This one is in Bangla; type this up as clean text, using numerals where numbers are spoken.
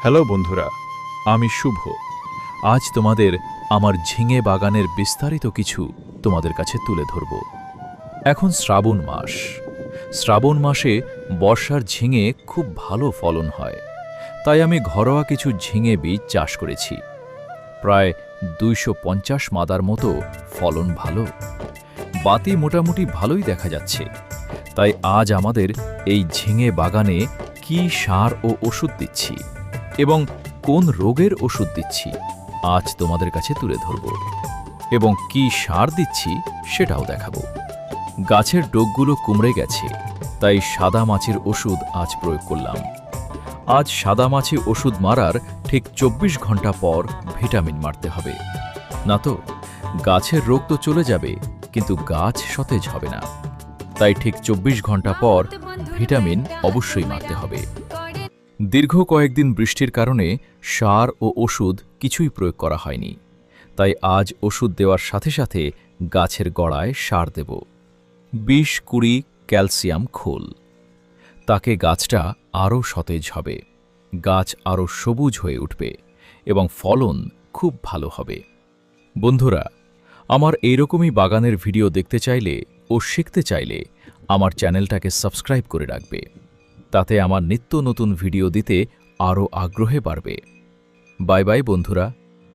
হ্যালো বন্ধুরা, আমি শুভ। আজ তোমাদের আমার ঝিঙে বাগানের বিস্তারিত কিছু তোমাদের কাছে তুলে ধরব। এখন শ্রাবণ মাস। শ্রাবণ মাসে বর্ষার ঝিঙে খুব ভালো ফলন হয়, তাই আমি ঘরোয়া কিছু ঝিঙে বীজ চাষ করেছি। প্রায় ২৫০ মাদার মতো ফলন ভালো। বাতি মোটামুটি ভালোই দেখা যাচ্ছে। তাই আজ আমাদের এই ঝিঙে বাগানে কী সার ও ওষুধ দিচ্ছি এবং কোন রোগের ওষুধ দিচ্ছি আজ তোমাদের কাছে তুলে ধরব, এবং কী সার দিচ্ছি সেটাও দেখাবো। গাছের ডোকগুলো কুমড়ে গেছে, তাই সাদা মাছির ওষুধ আজ প্রয়োগ করলাম। আজ সাদা মাছি ওষুধ মারার ঠিক ২৪ ঘন্টা পর ভিটামিন মারতে হবে, না তো গাছের রোগ তো চলে যাবে কিন্তু গাছ সতেজ হবে না। তাই ঠিক ২৪ ঘন্টা পর ভিটামিন অবশ্যই মারতে হবে। দীর্ঘ কয়েকদিন বৃষ্টির কারণে সার ও ওষুধ কিছুই প্রয়োগ করা হয়নি, তাই আজ ওষুধ দেওয়ার সাথে সাথে গাছের গোড়ায় সার দেব ২০-২০ ক্যালসিয়াম খোল। তাকে গাছটা আরও সতেজ হবে, গাছ আরও সবুজ হয়ে উঠবে এবং ফলন খুব ভালো হবে। বন্ধুরা, আমার এইরকমই বাগানের ভিডিও দেখতে চাইলে ও শিখতে চাইলে আমার চ্যানেলটাকে সাবস্ক্রাইব করে রাখবে। তাতে আমার নিত্য নতুন ভিডিও দিতে আরও আগ্রহে বাড়বে। বাই বাই বন্ধুরা।